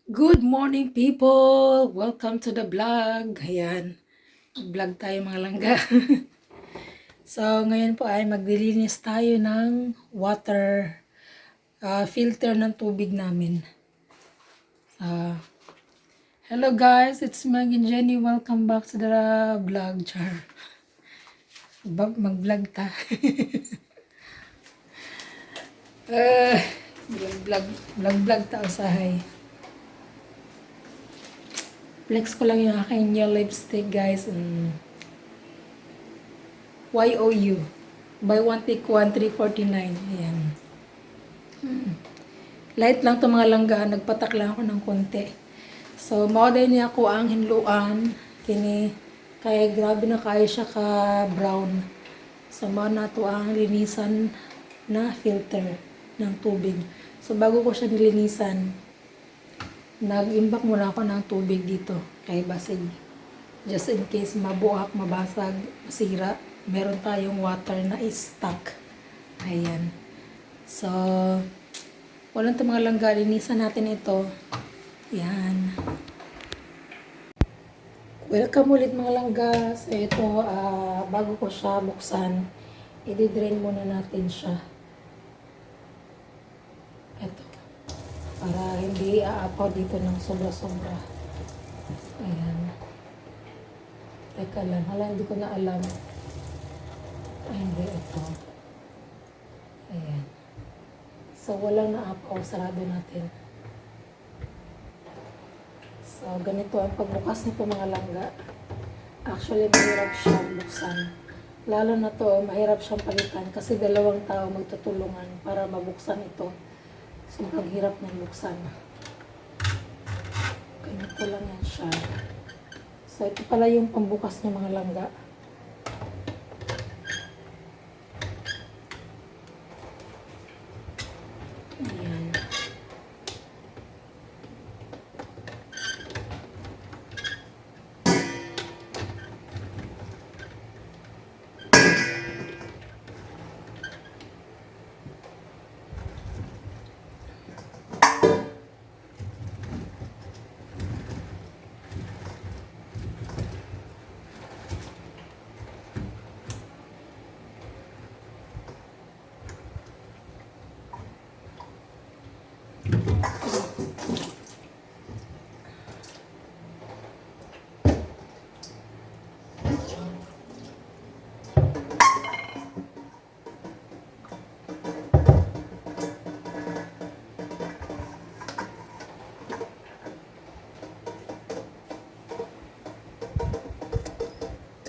Good morning people! Welcome to the vlog. Ayan, vlog tayo mga langga. So ngayon po ay maglilinis tayo ng water filter ng tubig namin. Hello guys, it's Mag and Jenny. Welcome back to the vlog, char. Mag-vlog ta. Vlog ta usahay. Flex ko lang yung aking new lipstick guys. YOU. Buy one take one, 349. Ayan. Light lang to mga langga. Nagpatak lang ako ng konti. So, mauday niya ako ang hinluan. Kini, kaya grabe na kaya siya ka brown. So, mao na to ang linisan na filter ng tubig. So, bago ko siya nilinisan, nag-imbak muna ako ng tubig dito. Kay basig. Just in case mabuak, mabasag, masira, meron tayong water na stock. Ayan. So, walang ito mga langga. Linisan natin ito. Ayan. Welcome ulit mga langga. So, ito, bago ko siya buksan, i-drain muna natin siya. Ito. Para hindi aapaw dito ng sobra-sobra. Ayan. Teka lang. Hala, hindi ko na alam. Ay, hindi. Ito. Ayan. So, walang naapaw. Sarado natin. So, ganito ang pagbukas nito mga langga. Actually, mahirap siyang buksan. Lalo na to, mahirap siyang palitan kasi dalawang tao magtutulungan para mabuksan ito. So, paghirap ng buksan. Ganito lang yan siya. So, ito pala yung pambukas ng mga langga. Ayan.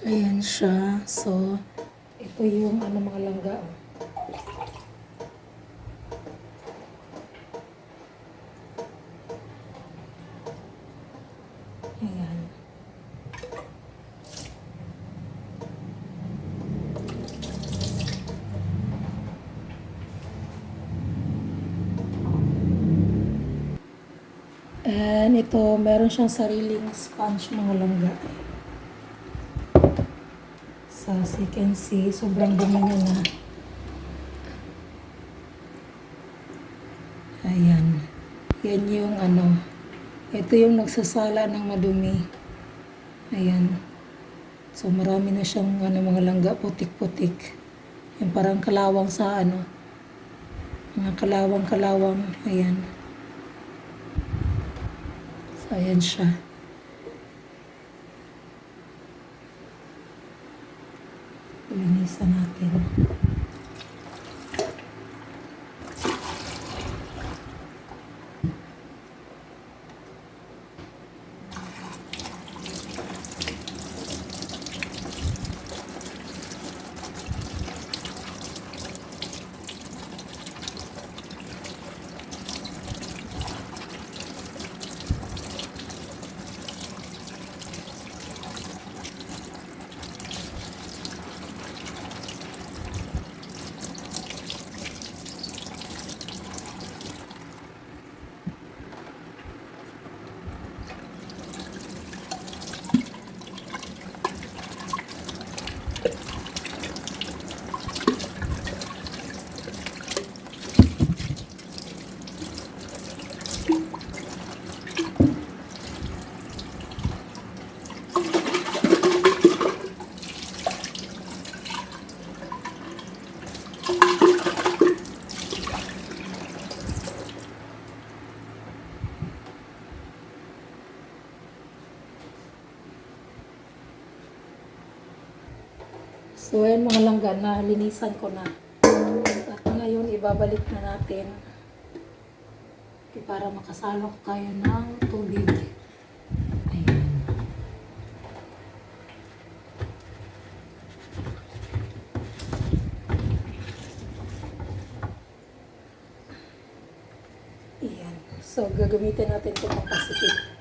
Ayan siya. So, ito yung mga langga. Ayan. And ito, meron siyang sariling sponge mga langga. So, as you can see, sobrang dumi niya na. Ayan. Yan yung ito yung nagsasala ng madumi. Ayan. So, marami na siyang mga langga, putik-putik. Yung parang kalawang sa mga kalawang-kalawang. Ayan. So, ayan siya. Linisan natin. So, ayan mga langga, na linisan ko na. At ngayon, ibabalik na natin para makasalok tayo ng tubig. Ayan. Ayan. So, gagamitin natin ito pang pasikip.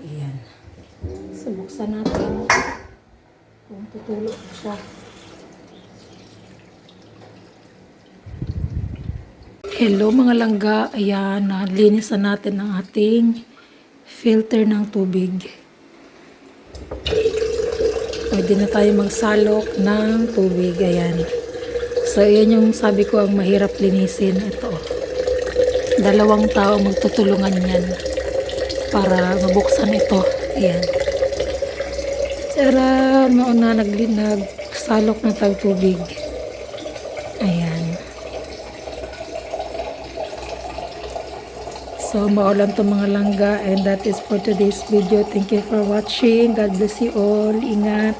Ayan. So, buksan natin. Kung tutulog na siya. Hello mga langga. Ayan, nalinisan natin ang ating filter ng tubig. Pwede na tayo magsalok ng tubig. Ayan. So, ayan yung sabi ko ang mahirap linisin. Ito. 2 tao magtutulungan yan para mabuksan ito. Ayan. Tara, mauna nagsalok na tayo tubig. Ayan. So, maulan to mga langga, and that is for today's video. Thank you for watching. God bless you all. Ingat.